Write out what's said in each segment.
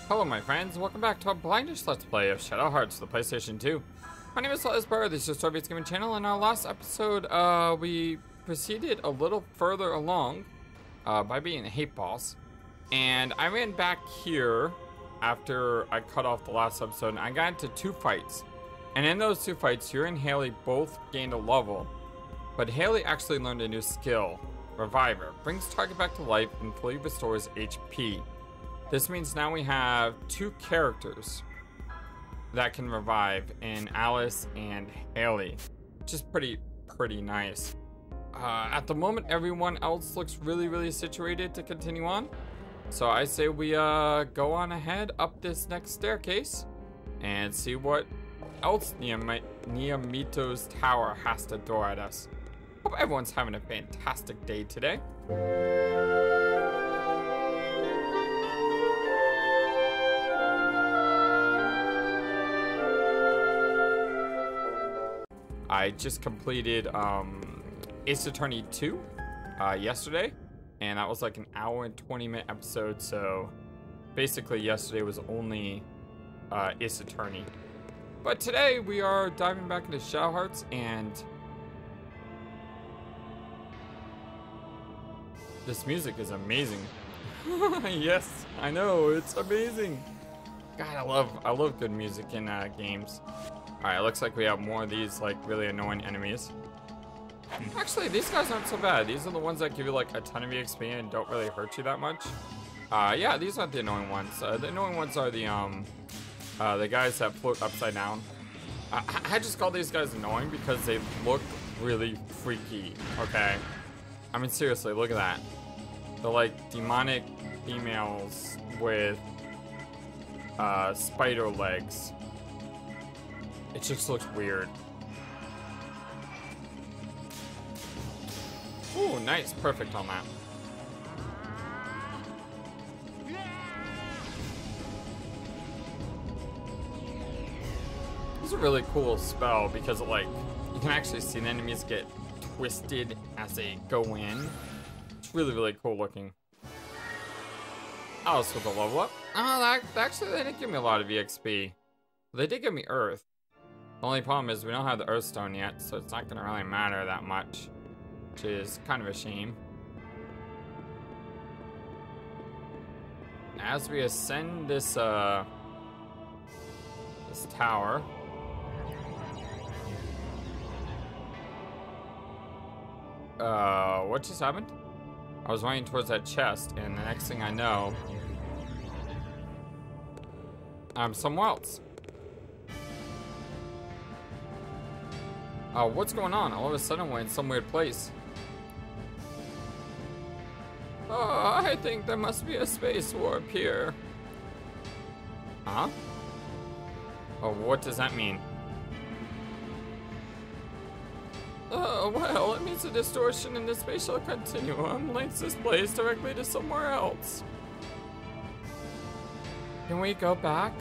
Hello my friends, welcome back to a Blindish Let's Play of Shadow Hearts, the PlayStation 2. My name is FlightlessBird, this is your Story-Based Gaming channel. In our last episode, we proceeded a little further along by being a hate boss. And I ran back here after I cut off the last episode, and I got into 2 fights. And in those 2 fights, you and Haley both gained a level. But Haley actually learned a new skill, Reviver. Brings target back to life and fully restores HP. This means now we have 2 characters that can revive in Alice and Haley, which is pretty nice. At the moment, everyone else looks really situated to continue on. So I say we go on ahead up this next staircase and see what else Niamito's tower has to throw at us. Hope everyone's having a fantastic day today. I just completed Ace Attorney 2 yesterday, and that was like an hour and 20-minute episode, so basically yesterday was only Ace Attorney. But today we are diving back into Shadow Hearts, and this music is amazing. Yes, I know, it's amazing. God, I love good music in games. Alright, looks like we have more of these, like, really annoying enemies. Actually, these guys aren't so bad. These are the ones that give you, like, a ton of EXP and don't really hurt you that much. Yeah, these aren't the annoying ones. The annoying ones are the guys that float upside down. I just call these guys annoying because they look really freaky, okay? I mean, seriously, look at that. They're, like, demonic females with, spider legs. It just looks weird. Ooh, nice. Perfect on that. This is a really cool spell because, like, you can actually see the enemies get twisted as they go in. It's really cool looking. Oh, so the level up? Oh, actually, they didn't give me a lot of EXP. They did give me Earth. The only problem is we don't have the Earth Stone yet, so it's not going to really matter that much, which is kind of a shame. As we ascend this tower, what just happened? I was running towards that chest, and the next thing I know, I'm somewhere else. What's going on? All of a sudden we're in some weird place. Oh, I think there must be a space warp here. Huh? Oh, what does that mean? Oh, well, it means a distortion in the spatial continuum links this place directly to somewhere else. Can we go back?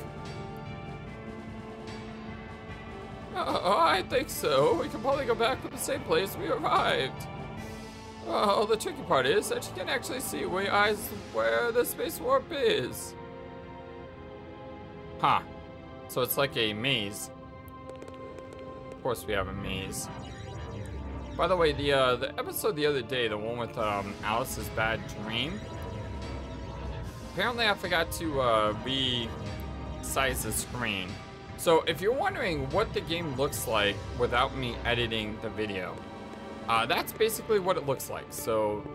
Oh, I think so. We can probably go back to the same place we arrived. Oh, the tricky part is that you can actually see where the space warp is. Huh. So it's like a maze. Of course we have a maze. By the way, the episode the other day, the one with Alice's bad dream. Apparently I forgot to resize the screen. So if you're wondering what the game looks like without me editing the video, that's basically what it looks like. So,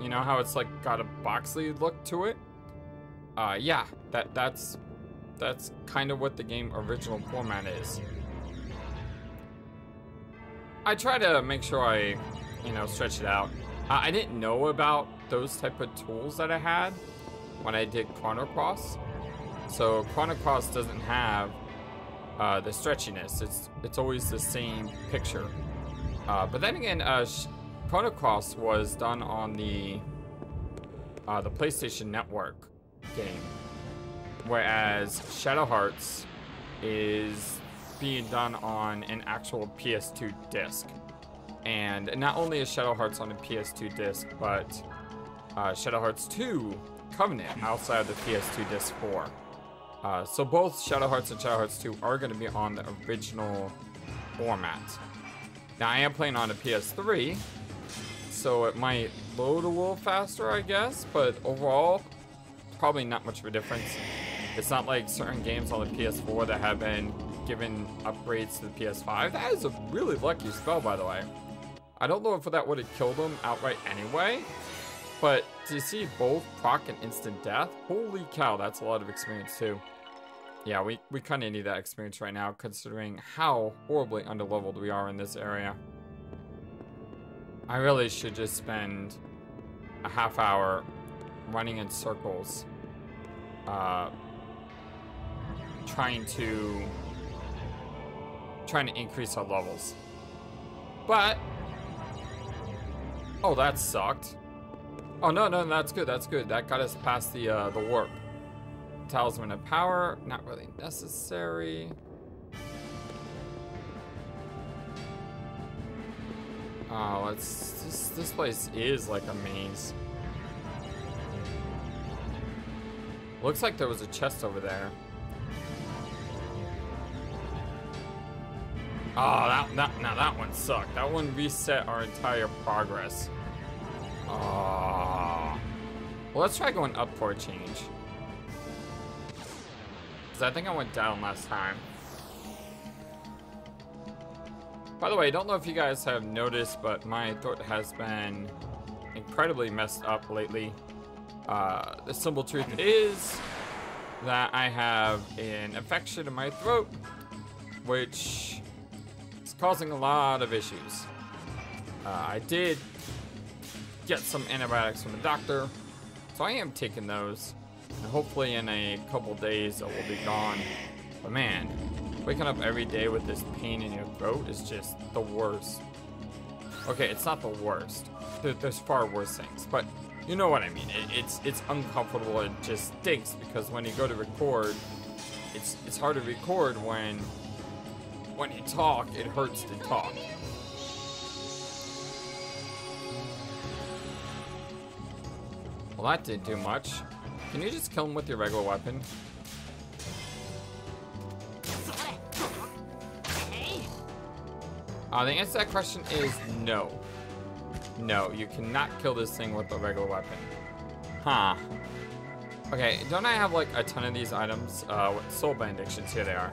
you know how it's like got a boxy look to it? Yeah, that's kind of what the game original format is. I try to make sure I, stretch it out. I didn't know about those type of tools that I had when I did Chrono Cross. So Chrono Cross doesn't have the stretchiness. It's always the same picture. But then again, Chrono Cross was done on the PlayStation Network game, whereas Shadow Hearts is being done on an actual PS2 disc. And not only is Shadow Hearts on a PS2 disc, but Shadow Hearts 2 Covenant outside of the PS2 disc 4. So both Shadow Hearts and Shadow Hearts 2 are going to be on the original format. Now, I am playing on a PS3, so it might load a little faster, I guess, but overall, probably not much of a difference. It's not like certain games on the PS4 that have been given upgrades to the PS5. That is a really lucky spell, by the way. I don't know if that would have killed him outright anyway, but to see both proc and instant death, holy cow, that's a lot of experience too. Yeah, we kind of need that experience right now, considering how horribly underleveled we are in this area. I really should just spend a half hour running in circles, trying to increase our levels. But oh, that sucked. Oh no, that's good. That's good. That got us past the warp. Talisman of Power, not really necessary. Oh, this place is like a maze. Looks like there was a chest over there. Oh, that one sucked. That one reset our entire progress. Oh. Well, let's try going up for a change. I think I went down last time. By the way, I don't know if you guys have noticed, but my throat has been incredibly messed up lately. The simple truth is that I have an infection in my throat, which is causing a lot of issues. I did get some antibiotics from the doctor, so I am taking those. And hopefully in a couple days it will be gone. But man, waking up every day with this pain in your throat is just the worst. Okay, it's not the worst. There's far worse things, but you know what I mean. It's uncomfortable. It just stinks because when you go to record, it's hard to record when you talk. It hurts to talk. Well, that didn't do much. Can you just kill him with your regular weapon? The answer to that question is no. No, you cannot kill this thing with a regular weapon. Huh. Okay, don't I have like a ton of these items? With soul benedictions, here they are.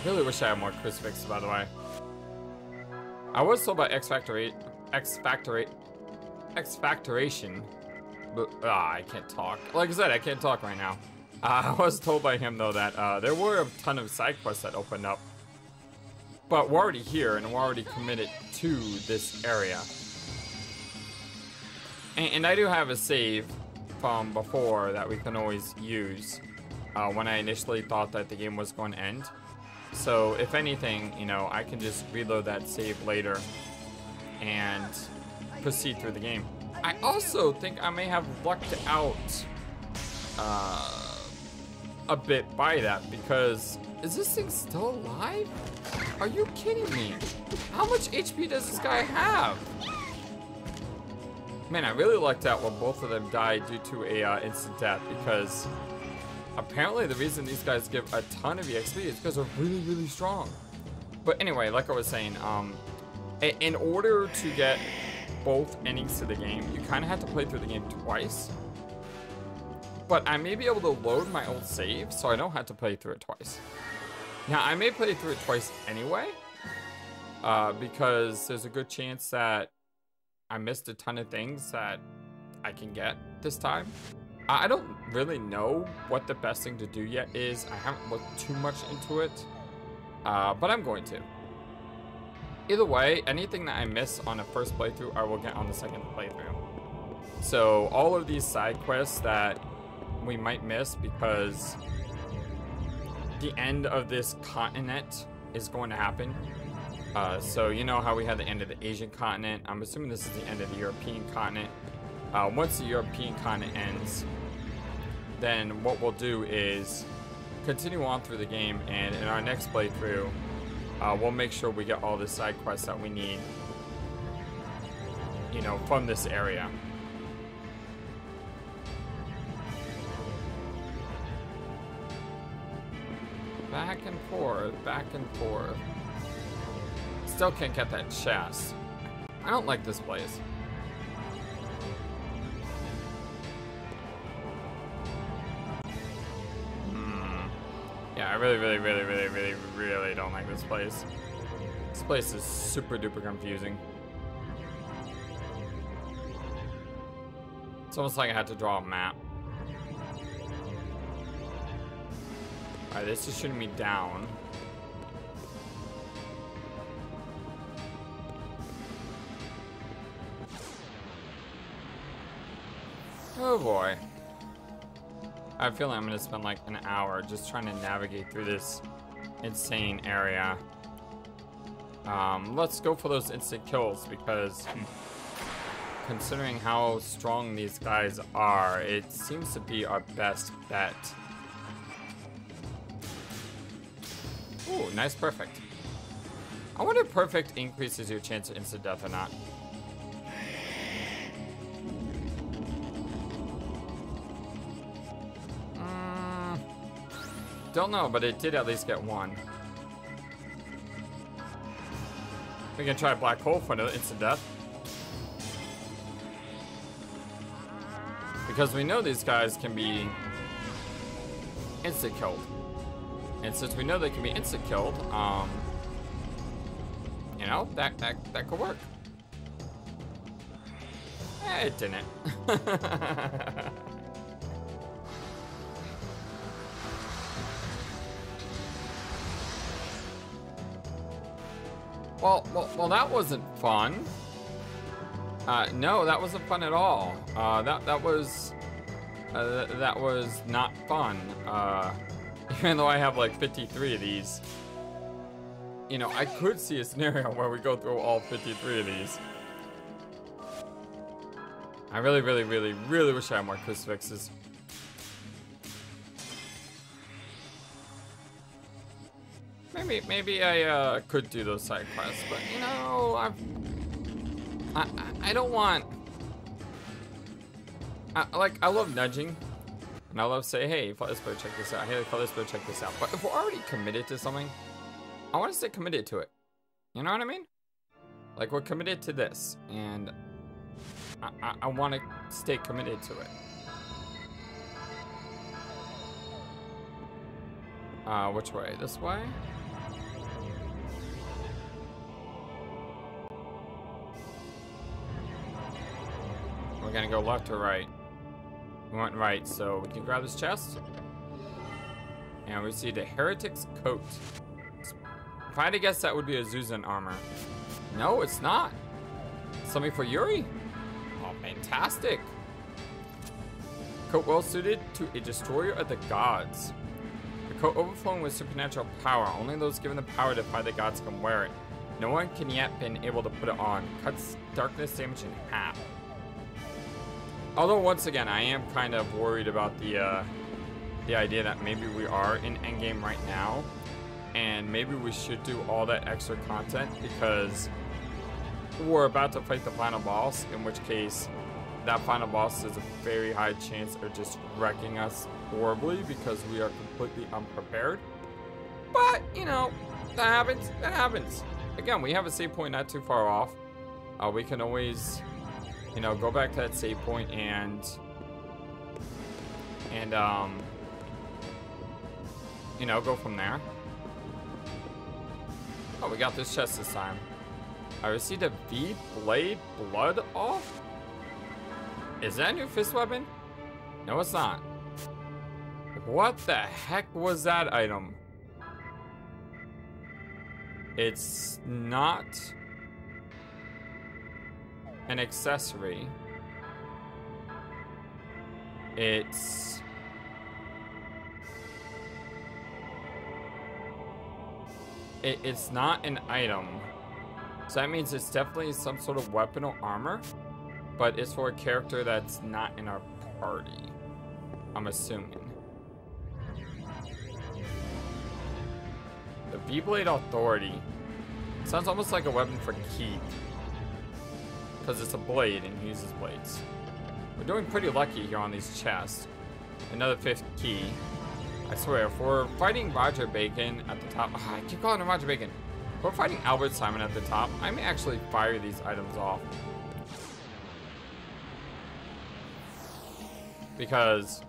Really wish I had more crucifixes, by the way. I was told by X-Factoration, but I can't talk. Like I said, I can't talk right now. I was told by him though that there were a ton of side quests that opened up, but we're already here and we're already committed to this area. And I do have a save from before that we can always use when I initially thought that the game was going to end. So if anything, you know, I can just reload that save later and proceed through the game. I also think I may have lucked out a bit by that, because is this thing still alive? Are you kidding me? How much HP does this guy have? Man, I really lucked out when both of them died due to a instant death, because apparently the reason these guys give a ton of EXP is because they're really, really strong. But anyway, like I was saying, in order to get both endings to the game, you kind of have to play through the game twice. But I may be able to load my old save, so I don't have to play through it twice. Now, I may play through it twice anyway, because there's a good chance that I missed a ton of things that I can get this time. I don't really know what the best thing to do yet is. I haven't looked too much into it, but I'm going to. Either way, anything that I miss on the first playthrough, I will get on the second playthrough. So all of these side quests that we might miss because the end of this continent is going to happen. So you know how we had the end of the Asian continent. I'm assuming this is the end of the European continent. Once the European continent ends, then what we'll do is continue on through the game, and in our next playthrough, we'll make sure we get all the side quests that we need, you know, from this area. Back and forth, back and forth. Still can't get that chest. I don't like this place. Yeah, I really don't like this place. This place is super duper confusing. It's almost like I had to draw a map. Alright, this is shooting me down. Oh boy. I have a feeling I'm gonna spend like an hour just trying to navigate through this insane area. Let's go for those instant kills because considering how strong these guys are, it seems to be our best bet. Ooh, nice perfect. I wonder if perfect increases your chance of instant death or not. Don't know, but it did at least get one. We can try black hole for another instant death. Because we know these guys can be instant killed. And since we know they can be instant killed, you know, that could work. It didn't. Well, that wasn't fun. No, that wasn't fun at all. That was not fun. Even though I have like 53 of these, you know, I could see a scenario where we go through all 53 of these. I really wish I had more crucifixes. Maybe I could do those side quests, but you know, I don't want. I love nudging, and I love saying, hey, FlightlessBird, check this out. Hey, FlightlessBird, check this out. But if we're already committed to something, I want to stay committed to it. You know what I mean? Like we're committed to this, and I want to stay committed to it. Which way? This way? We're gonna go left or right. We went right, so we can grab this chest. And we see the Heretic's Coat. If I had to guess, that would be Azusan armor. No, it's not. Something for Yuri? Oh, fantastic. Coat well suited to a destroyer of the gods. The coat overflowing with supernatural power. Only those given the power to fight the gods can wear it. No one can yet been able to put it on. Cuts darkness damage in half. Although once again, I am kind of worried about the idea that maybe we are in endgame right now, and maybe we should do all that extra content because we're about to fight the final boss. In which case, that final boss has a very high chance of just wrecking us horribly because we are completely unprepared. But you know, that happens. That happens. Again, we have a save point not too far off. We can always, you know, go back to that save point and you know, go from there. Oh, we got this chest this time. I received a V-Blade Blood Off? Is that a new fist weapon? No, it's not. What the heck was that item? It's not an accessory. It's not an item. So that means it's definitely some sort of weapon or armor, but it's for a character that's not in our party, I'm assuming. The V-Blade Authority. Sounds almost like a weapon for Keith, because it's a blade and he uses blades. We're doing pretty lucky here on these chests. Another 5th key. I swear, if we're fighting Roger Bacon at the top, I keep calling him Roger Bacon. If we're fighting Albert Simon at the top, I may actually fire these items off. Because,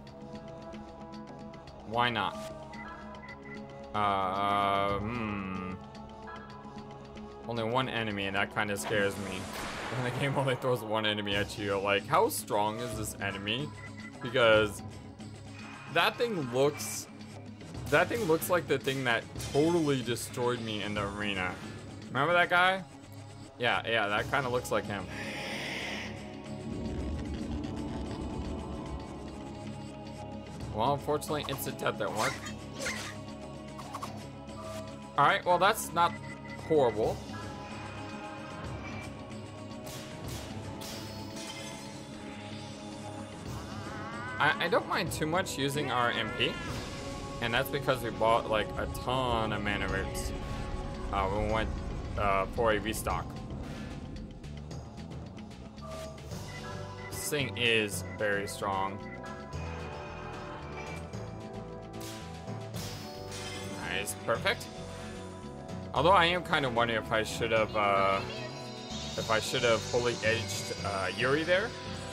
why not? Only one enemy, and that kind of scares me. When the game only throws one enemy at you, like, how strong is this enemy? Because that thing looks like the thing that totally destroyed me in the arena. Remember that guy? Yeah, that kind of looks like him. Well, unfortunately, instant death didn't work. Alright, well, that's not horrible. I don't mind too much using our MP. And that's because we bought, like, a ton of mana roots when we went for a restock. This thing is very strong. Nice, perfect. Although I am kind of wondering if I should have fully edged Yuri there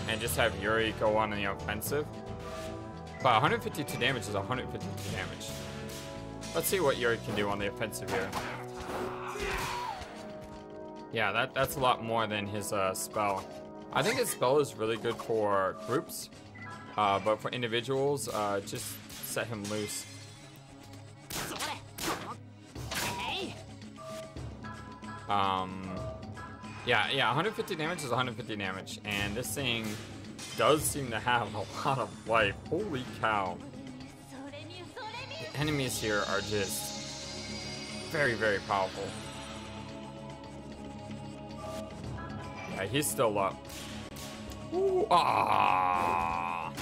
and just have Yuri go on the offensive. But 152 damage is 152 damage. Let's see what Yuri can do on the offensive here. Yeah, that's a lot more than his spell. I think his spell is really good for groups, but for individuals, just set him loose. Yeah, 150 damage is 150 damage, and this thing does seem to have a lot of life. Holy cow. The enemies here are just very, very powerful. Yeah, he's still up. Ooh, ah.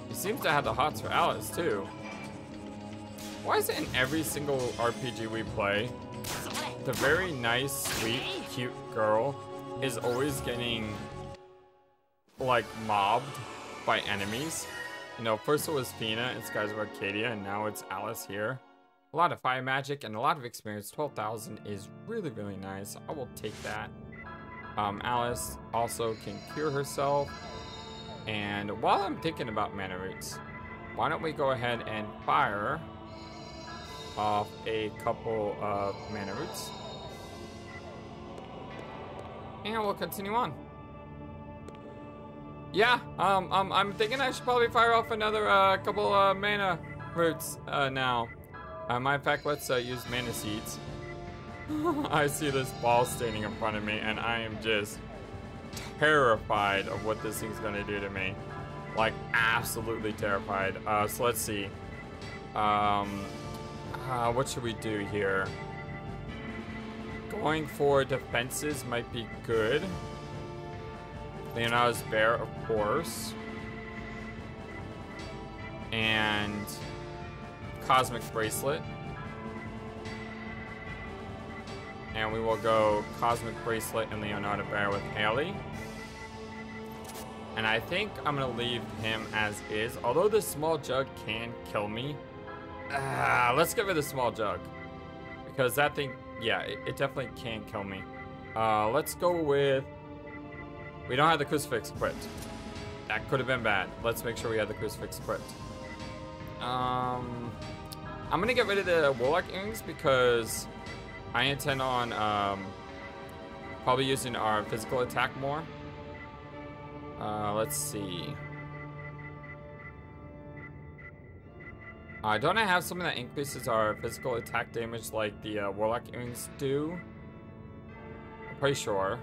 He seems to have the hots for Alice, too. Why is it in every single RPG we play, the very nice, sweet, cute girl is always getting, like, mobbed by enemies? You know, first it was Fina in Skies of Arcadia, and now it's Alice here. A lot of fire magic and a lot of experience. 12,000 is really, really nice. I will take that. Alice also can cure herself. And while I'm thinking about mana roots, why don't we go ahead and fire off a couple of mana roots, and we'll continue on. Yeah, I'm thinking I should probably fire off another couple mana roots now. Matter of fact, let's use mana seeds. I see this ball standing in front of me, and I am just terrified of what this thing's gonna do to me. Like, absolutely terrified. So let's see. What should we do here? Going for defenses might be good. Leonardo's Bear, of course. And Cosmic Bracelet. And we will go Cosmic Bracelet and Leonardo Bear with Haley. And I think I'm going to leave him as is. Although the small jug can kill me. Let's get rid of the small jug. Because that thing, yeah, it definitely can kill me. Let's go with... We don't have the crucifix equipped. That could have been bad. Let's make sure we have the crucifix equipped. I'm going to get rid of the Warlock earrings because I intend on probably using our physical attack more. Let's see. Don't I have something that increases our physical attack damage like the Warlock earrings do? I'm pretty sure.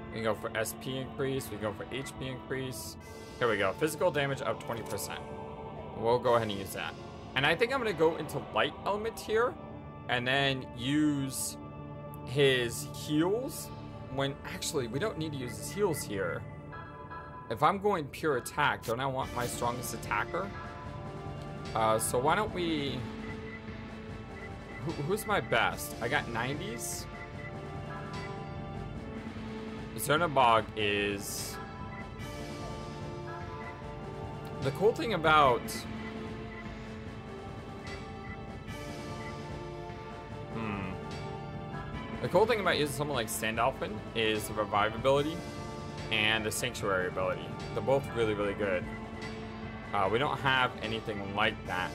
We can go for SP increase. We can go for HP increase. Here we go. Physical damage up 20%. We'll go ahead and use that. And I think I'm going to go into light element here. And then use his heals. When actually, we don't need to use his heals here. If I'm going pure attack, don't I want my strongest attacker? So why don't we... Who's my best? I got 90s. Zernabog is the cool thing about... The cool thing about using someone like Sandalphon is the revive ability and the sanctuary ability. They're both really, really good. We don't have anything like that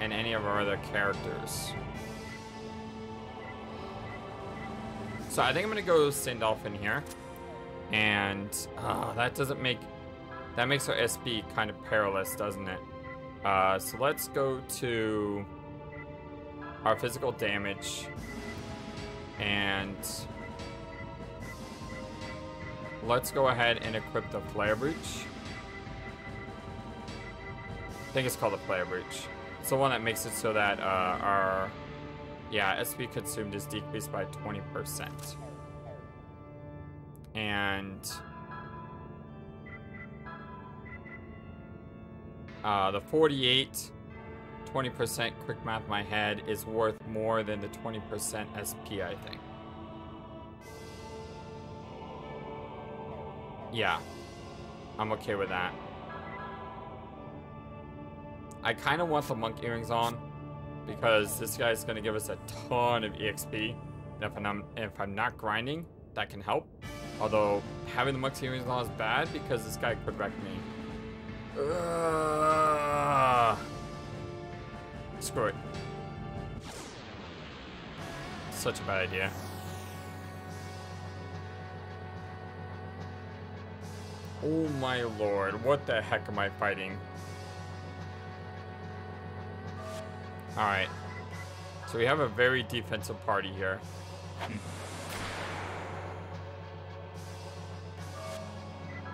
in any of our other characters. So I think I'm gonna go Sandalphon here. And that doesn't make... That makes our SP kind of perilous, doesn't it? So let's go to our physical damage. And let's go ahead and equip the Flare Breach. I think it's called the Flare Breach. It's the one that makes it so that our SP consumed is decreased by 20%. And the 48, 20% quick math in my head is worth more than the 20% SP, I think. Yeah, I'm okay with that. I kind of want the monk earrings on because this guy's going to give us a ton of EXP. And if I'm not grinding, that can help. Although having the monk's earrings on is bad because this guy could wreck me. Screw it. Such a bad idea. Oh my lord, what the heck am I fighting? Alright. So we have a very defensive party here.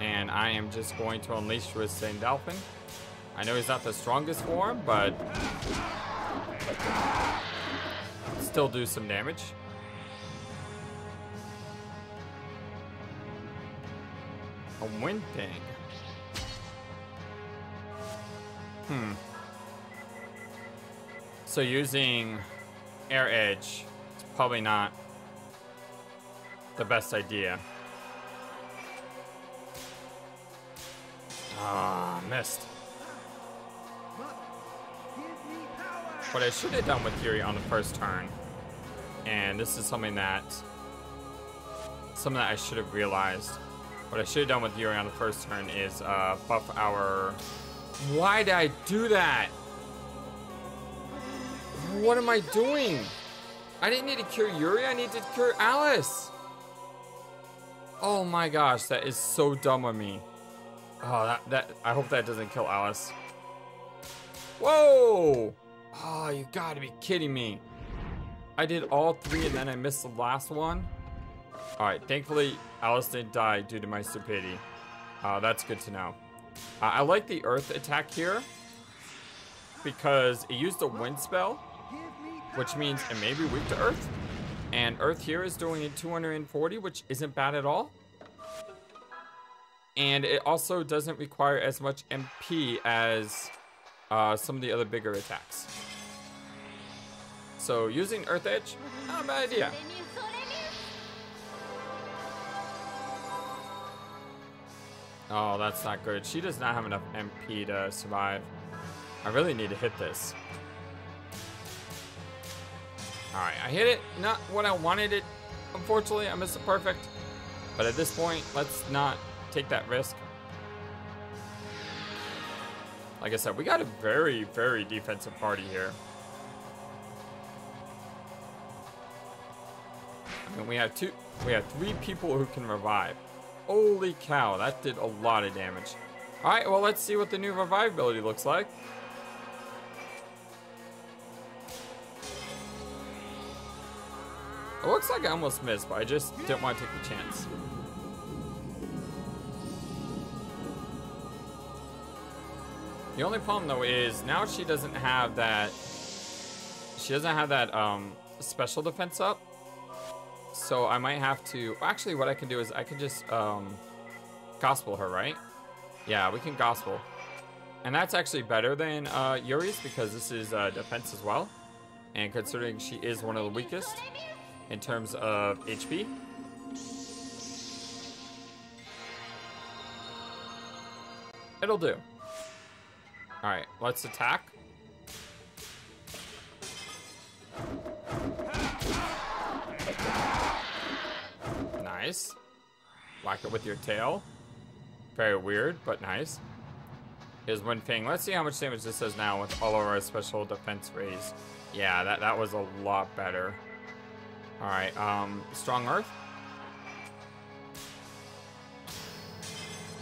And I am just going to unleash with Sandalphon. I know he's not the strongest form, but still do some damage. A wind thing. So using Air Edge is probably not the best idea. Ah, missed. What I should have done with Yuri on the first turn, and this is something that I should have realized. What I should have done with Yuri on the first turn is buff our... Why did I do that? What am I doing? I didn't need to cure Yuri, I needed to cure Alice. Oh my gosh, that is so dumb of me. Oh, I hope that doesn't kill Alice. Whoa! Oh, you gotta be kidding me. I did all three and then I missed the last one. Alright, thankfully Alice didn't die due to my stupidity. That's good to know. I like the earth attack here because it used a wind spell, which means it may be weak to earth. And earth here is doing a 240, which isn't bad at all. And it also doesn't require as much MP as some of the other bigger attacks. So using Earth Edge, not a bad idea. Oh, that's not good. She does not have enough MP to survive. I really need to hit this. Alright, I hit it. Not what I wanted it. Unfortunately, I missed it perfect. But at this point, let's not take that risk. Like I said, we got a very, very defensive party here. I mean, we have three people who can revive. Holy cow, that did a lot of damage. Alright, well, let's see what the new revive ability looks like. It looks like I almost missed, but I just didn't want to take the chance. The only problem though is now she doesn't have that special defense up. So I might have to, actually what I can do is I can just gospel her, right? Yeah, we can gospel. And that's actually better than Yuri's because this is defense as well. And considering she is one of the weakest in terms of HP. It'll do. Alright, let's attack. Nice. Whack it with your tail. Very weird, but nice. Here's one thing. Let's see how much damage this does now with all of our special defense raised. Yeah, that was a lot better. Alright, Strong Earth.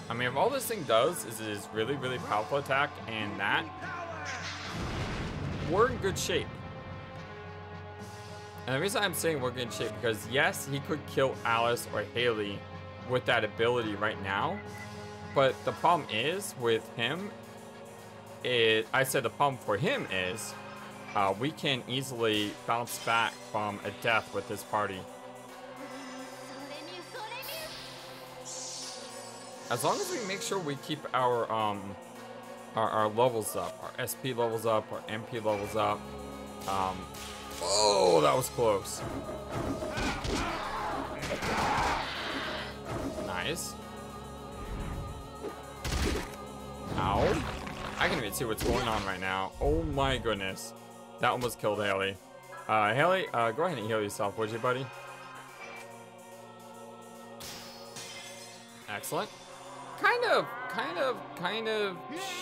I mean, if all this thing does is really, really powerful attack and that, we're in good shape. And the reason I'm saying we're in good shape because yes, he could kill Alice or Haley with that ability right now. But the problem is with him, I said the problem for him is we can easily bounce back from a death with this party. As long as we make sure we keep our levels up, our SP levels up, our MP levels up. Oh, that was close. Nice. Ow. I can even see what's going on right now. Oh my goodness. That almost killed Haley. Haley, go ahead and heal yourself, would you, buddy? Excellent. Kind of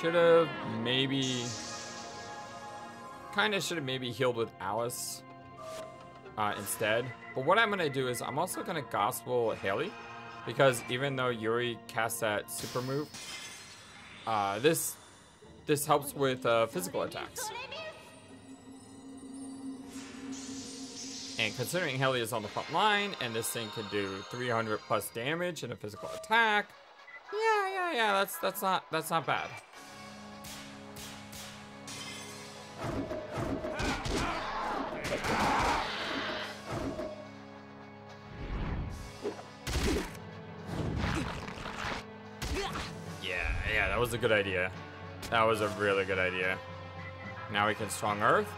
should have maybe healed with Alice instead. But what I'm gonna do is I'm also gonna gospel Haley because even though Yuri casts that super move, this helps with physical attacks. And considering Haley is on the front line and this thing can do 300 plus damage in a physical attack, yeah, that's not bad. Yeah, that was a good idea. That was a really good idea. Now we can Strong Earth.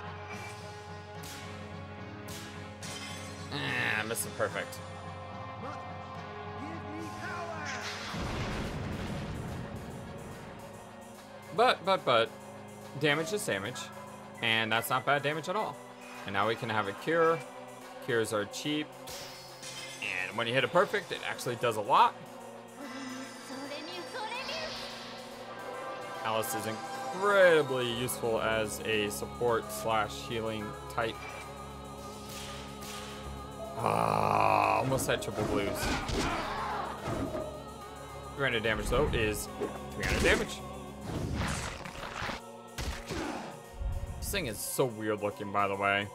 I missed it perfect. But, damage is damage. And that's not bad damage at all. And now we can have a cure. Cures are cheap. And when you hit a perfect, it actually does a lot. Alice is incredibly useful as a support / healing type. Almost had triple blues. 300 damage though is 300 damage. This thing is so weird looking, by the way.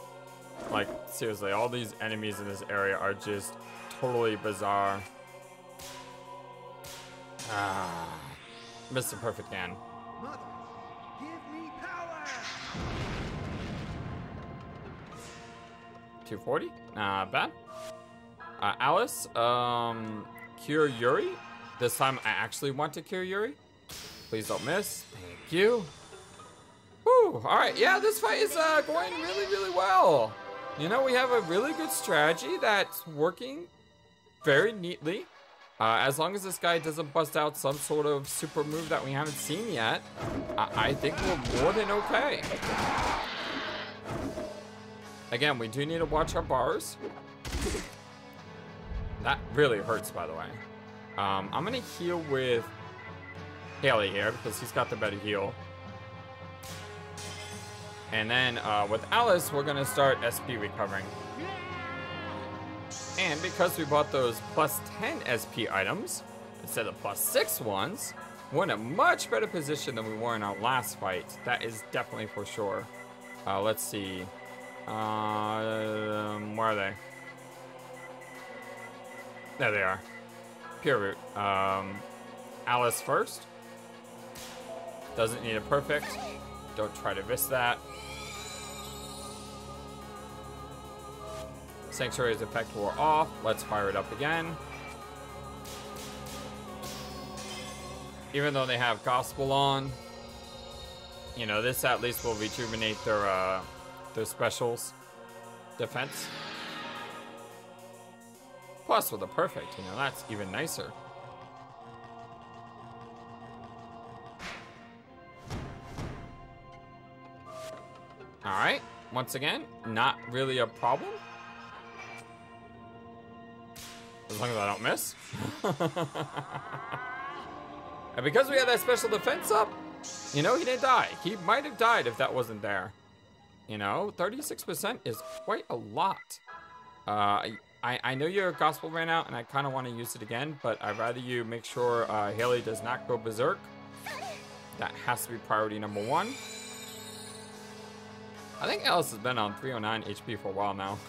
Like, seriously, all these enemies in this area are just totally bizarre. Mr. Perfect again. Mother, give me power. 240? Not bad. Alice, cure Yuri. This time I actually want to cure Yuri. Please don't miss. Thank you. Woo! Alright, yeah, this fight is going really, really well. You know, we have a really good strategy that's working very neatly. As long as this guy doesn't bust out some sort of super move that we haven't seen yet, I think we're more than okay. Again, we do need to watch our bars. That really hurts, by the way. I'm gonna heal with Haley here because he's got the better heal. And then with Alice, we're gonna start SP recovering. And because we bought those plus 10 SP items instead of plus 6 ones, we're in a much better position than we were in our last fight. That is definitely for sure. Let's see. Where are they? There they are. Pure root. Alice first. Doesn't need a perfect. Don't try to miss that. Sanctuary's effect wore off. Let's fire it up again. Even though they have Gospel on, you know, this at least will rejuvenate their specials defense. Plus with a perfect, you know, that's even nicer. Alright, once again, not really a problem. As long as I don't miss. And because we had that special defense up, you know, he didn't die. He might have died if that wasn't there. You know, 36% is quite a lot. I know your gospel ran out and I kind of want to use it again, but I'd rather you make sure Haley does not go berserk. That has to be priority number 1. I think Alice has been on 309 HP for a while now.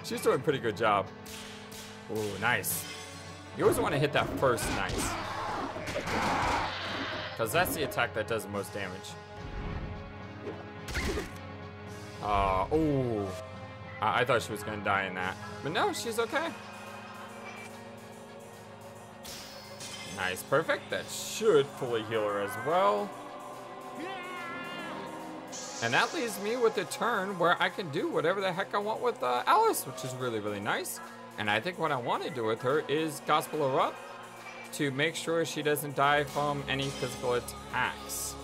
She's doing a pretty good job. Ooh, nice. You always want to hit that first nice. Because that's the attack that does the most damage. Oh. I thought she was going to die in that. But no, she's okay. Nice, perfect. That should fully heal her as well. And that leaves me with a turn where I can do whatever the heck I want with Alice, which is really, really nice. And I think what I want to do with her is gospel her up to make sure she doesn't die from any physical attacks.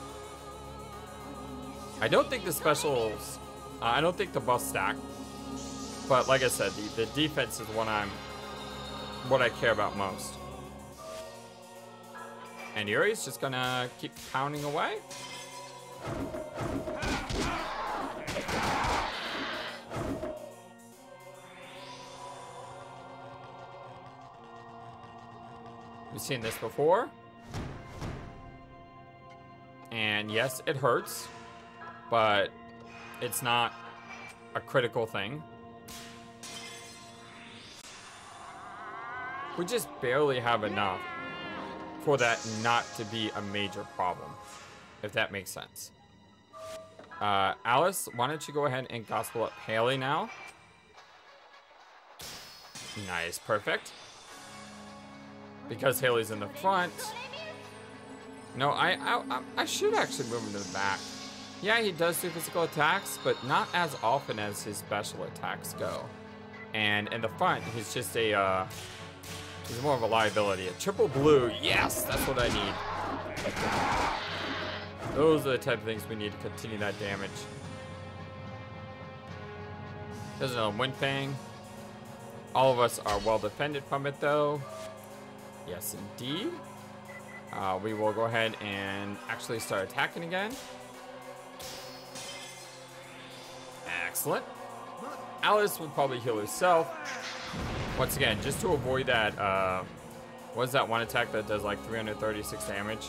I don't think the specials, I don't think the buff stack, but like I said, the defense is what I care about most. And Yuri's just gonna keep pounding away. We've seen this before. And yes, it hurts, but it's not a critical thing. We just barely have enough for that not to be a major problem, if that makes sense. Alice, why don't you go ahead and gospel up Haley now? Nice, perfect. Because Haley's in the front. No, I should actually move him to the back. Yeah, he does do physical attacks, but not as often as his special attacks go. And in the front, he's just a, he's more of a liability. A triple blue, yes, that's what I need. Those are the type of things we need to continue that damage. There's another Wind Fang. All of us are well defended from it, though. Yes, indeed. We will go ahead and actually start attacking again. Excellent. Alice will probably heal herself. Once again, just to avoid that, what is that one attack that does like 336 damage?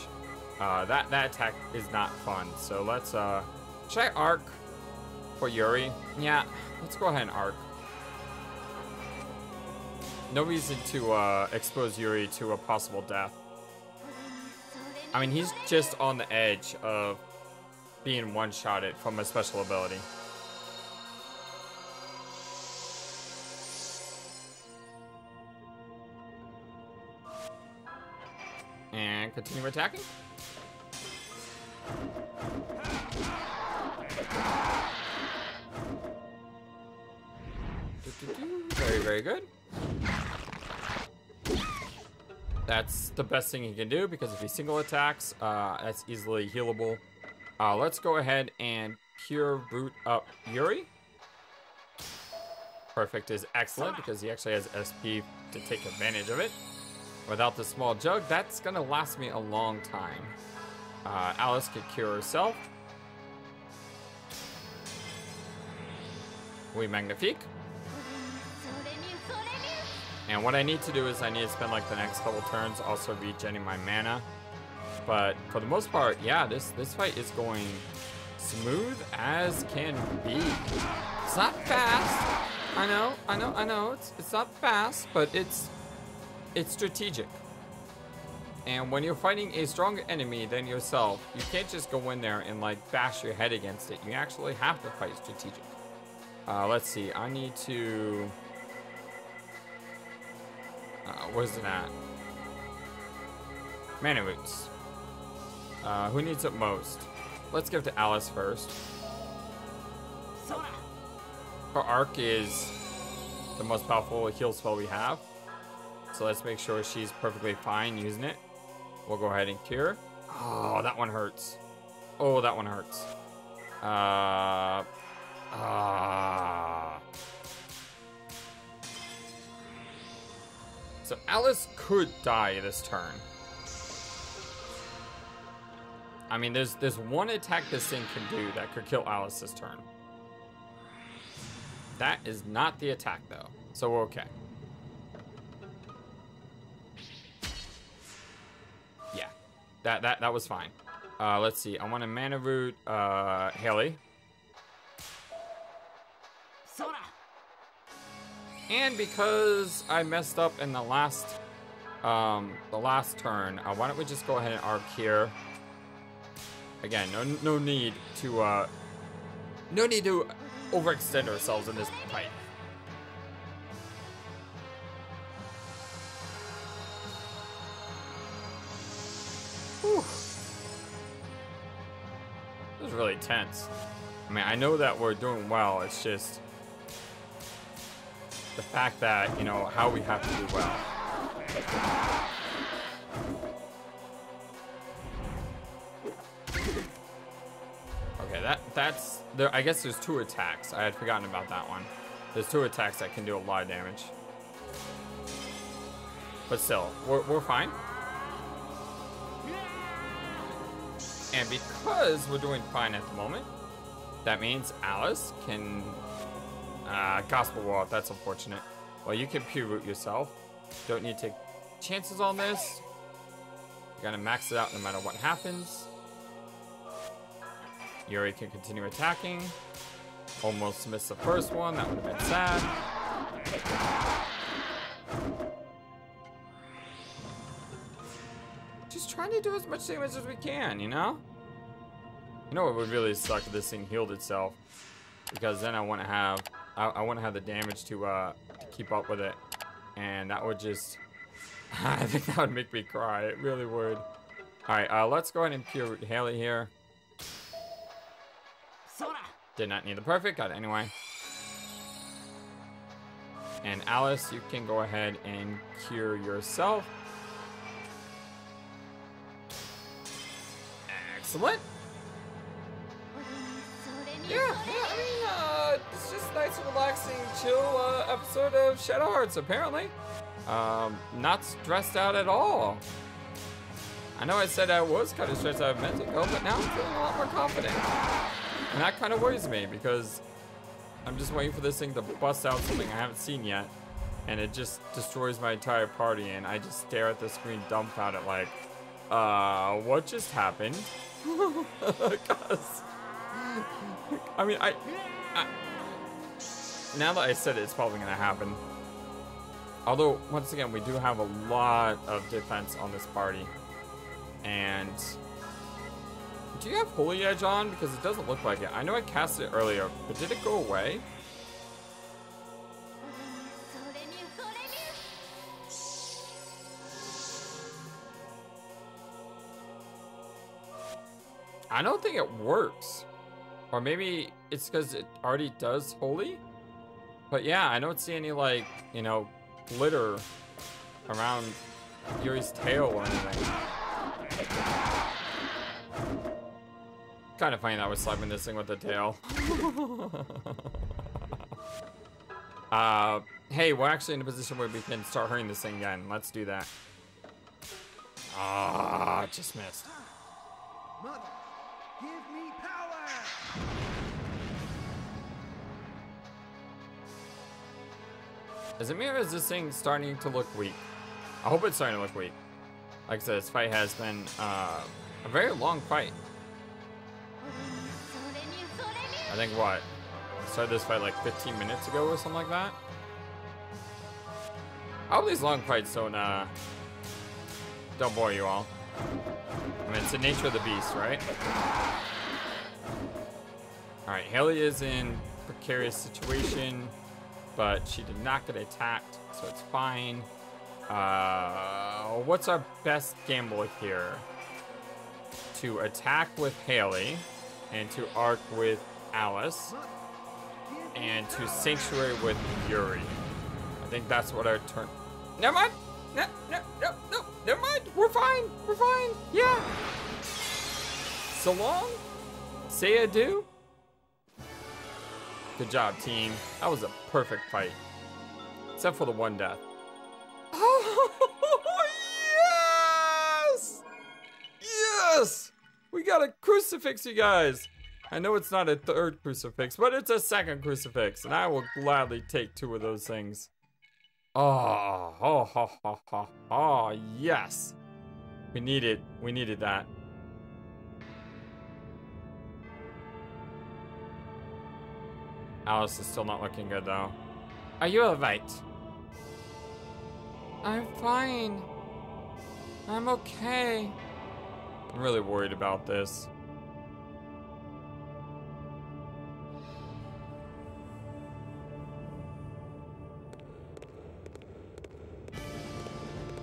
That attack is not fun. So let's, should I arc for Yuri? Yeah, let's go ahead and arc. No reason to expose Yuri to a possible death. I mean, he's just on the edge of being one-shotted from a special ability. And continue attacking. Very, very good. That's the best thing he can do, because if he single attacks, that's easily healable. Let's go ahead and pure root up Yuri. Perfect is excellent, because he actually has SP to take advantage of it. Without the small jug, that's gonna last me a long time. Alice could cure herself. Oui, magnifique. And what I need to do is I need to spend like the next couple turns also regenerating my mana. But for the most part, yeah, this fight is going smooth as can be. It's not fast. I know. It's not fast, but it's strategic. And when you're fighting a stronger enemy than yourself, you can't just go in there and like bash your head against it. You actually have to fight strategic. Let's see. I need to. Where's it at? Mana roots. Who needs it most? Let's give it to Alice first. Her arc is the most powerful heal spell we have. So let's make sure she's perfectly fine using it. We'll go ahead and cure. Oh, that one hurts. Oh, that one hurts. So Alice could die this turn. I mean, there's one attack this thing can do that could kill Alice this turn. That is not the attack, though. So we're okay. Yeah, that was fine. Let's see. I want a mana root, Haley. And because I messed up in the last turn, why don't we just go ahead and arc here? Again, no need to overextend ourselves in this fight. Whew. This is really tense. I mean, I know that we're doing well. It's just the fact that, you know, how we have to do well. Okay, that's there. I guess there's two attacks. I had forgotten about that one. There's two attacks that can do a lot of damage. But still, we're fine. And because we're doing fine at the moment, that means Alice can Gospel Wall. That's unfortunate. Well, you can pure root yourself. Don't need to take chances on this. You're gonna max it out no matter what happens. Yuri can continue attacking. Almost missed the first one. That would have been sad. Just trying to do as much damage as we can, you know? You know what would really suck if this thing healed itself? Because then I want to have the damage to keep up with it, and that would just I think that would make me cry. It really would. All right, let's go ahead and pure root Haley here. Did not need the perfect, got it anyway. And Alice, you can go ahead and cure yourself. Excellent. Yeah, I mean, it's just nice and relaxing, chill episode of Shadow Hearts, apparently. Not stressed out at all. I know I said I was kind of stressed out a minute ago, but now I'm feeling a lot more confident. And that kind of worries me, because I'm just waiting for this thing to bust out something I haven't seen yet. And it just destroys my entire party, and I just stare at the screen dumbfounded like, what just happened? Because I mean, now that I said it, it's probably gonna happen. Although, once again, we do have a lot of defense on this party. And do you have Holy Edge on? Because it doesn't look like it. I know I cast it earlier, but did it go away? I don't think it works. Or maybe it's because it already does Holy. But yeah, I don't see any, like, you know, glitter around Yuri's tail or anything. Kind of funny that we're slapping this thing with the tail. Hey, we're actually in a position where we can start hurting this thing again. Let's do that. Ah, just missed. Mother, give me power! Is it me or is this thing starting to look weak? I hope it's starting to look weak. Like I said, this fight has been a very long fight. I think what? I started this fight like 15 minutes ago or something like that. I hope these long fights don't bore you all. I mean, it's the nature of the beast, right? Alright, Haley is in a precarious situation, but she did not get attacked, so it's fine. What's our best gamble here? To attack with Haley, and to arc with Alice, and to sanctuary with Yuri. I think that's what our turn. Never mind. No. Never mind. We're fine. We're fine. Yeah. So long. Say adieu. Good job, team. That was a perfect fight. Except for the one death. Oh, yes! Yes! We got a crucifix, you guys. I know it's not a third crucifix, but it's a second crucifix, and I will gladly take 2 of those things. Oh, yes. We needed that. Alice is still not looking good, though. Are you alright? I'm fine. I'm okay. I'm really worried about this.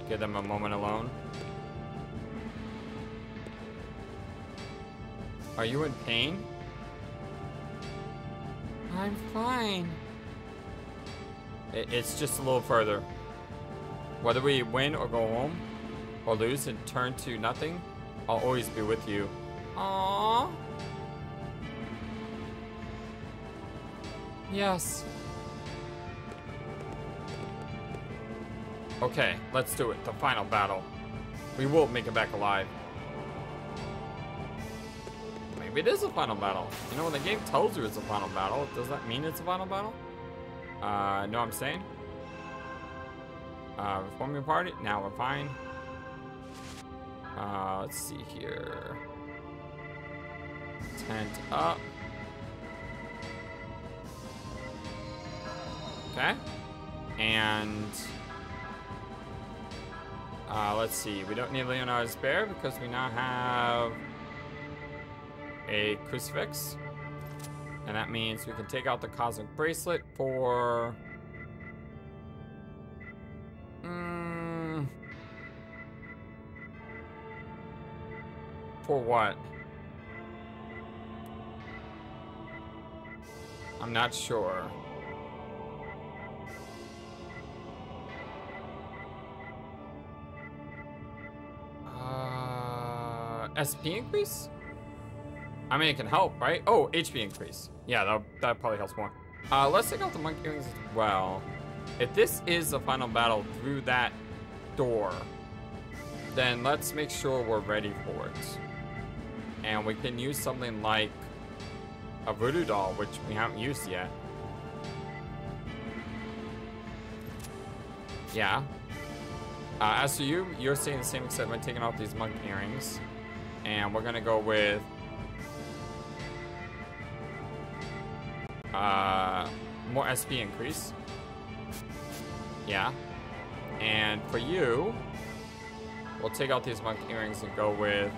Give them a moment alone. Are you in pain? I'm fine. It's just a little further. Whether we win or go home, or lose and turn to nothing, I'll always be with you. Aww. Yes. Okay, let's do it. The final battle. We will make it back alive. Maybe it is a final battle. You know, when the game tells you it's a final battle, does that mean it's a final battle? Know what I'm saying? Reform your party. Now we're fine. Let's see here. Tent up. Okay. And let's see. We don't need Leonardo's Bear because we now have a crucifix. And that means we can take out the cosmic bracelet for for what? I'm not sure. SP increase? I mean, it can help, right? Oh, HP increase. Yeah, that probably helps more. Let's take out the monkey earrings as well. If this is the final battle through that door, then let's make sure we're ready for it. And we can use something like a voodoo doll, which we haven't used yet. Yeah. As for you, you're staying the same except by taking off these monkey earrings. And we're gonna go with more SP increase. Yeah. And for you, we'll take out these monkey earrings and go with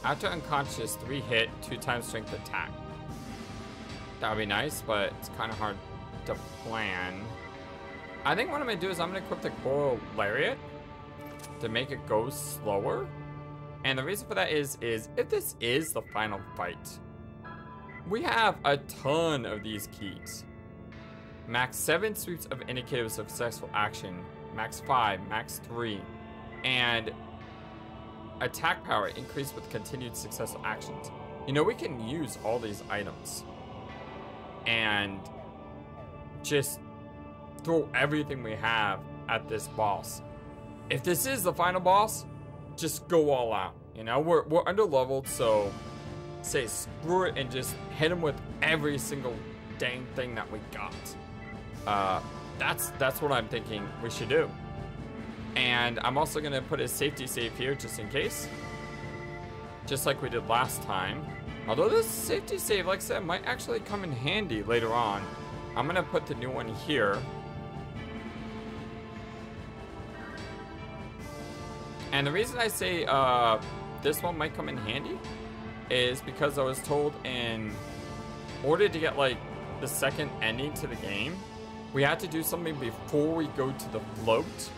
after unconscious, 3 hit, 2 times strength attack. That would be nice, but it's kind of hard to plan. I think what I'm gonna do is I'm gonna equip the Coral Lariat to make it go slower. And the reason for that is if this is the final fight, we have a ton of these keys. Max 7 sweeps of indicative of successful action, max 5, max 3, and attack power increased with continued successful actions. You know, we can use all these items and just throw everything we have at this boss. If this is the final boss, just go all out. You know, we're under leveled, so say screw it and just hit him with every single dang thing that we got. That's what I'm thinking we should do. And I'm also gonna put a safety save here just in case. Just like we did last time. Although this safety save, like I said, might actually come in handy later on. I'm gonna put the new one here. And the reason I say this one might come in handy is because I was told in order to get like the second ending to the game, we had to do something before we go to the float.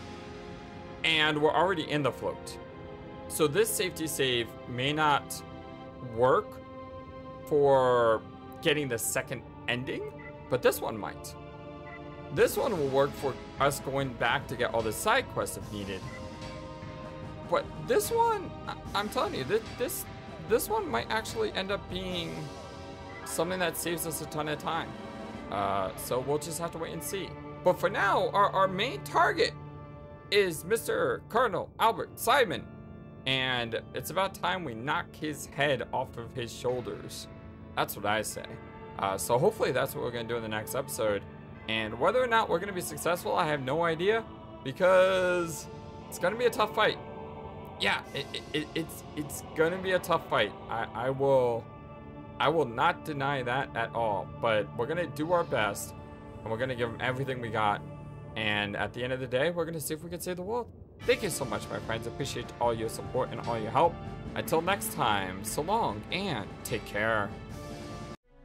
And we're already in the float. So this safety save may not work for getting the second ending, but this one might. This one will work for us going back to get all the side quests if needed. But this one, I'm telling you, this one might actually end up being something that saves us a ton of time. So we'll just have to wait and see. But for now, our main target is Mr. Cardinal Albert Simon. And it's about time we knock his head off of his shoulders. That's what I say. So hopefully that's what we're going to do in the next episode. And whether or not we're going to be successful, I have no idea. Because it's going to be a tough fight. Yeah, it's going to be a tough fight. I will not deny that at all. But we're going to do our best. And we're going to give him everything we got. And at the end of the day, we're going to see if we can save the world. Thank you so much, my friends. Appreciate all your support and all your help. Until next time, so long and take care.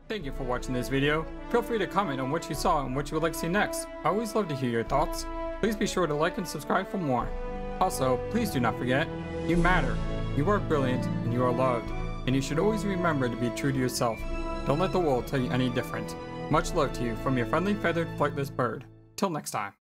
Thank you for watching this video. Feel free to comment on what you saw and what you would like to see next. I always love to hear your thoughts. Please be sure to like and subscribe for more. Also, please do not forget, you matter. You are brilliant and you are loved. And you should always remember to be true to yourself. Don't let the world tell you any different. Much love to you from your friendly feathered flightless bird. Till next time.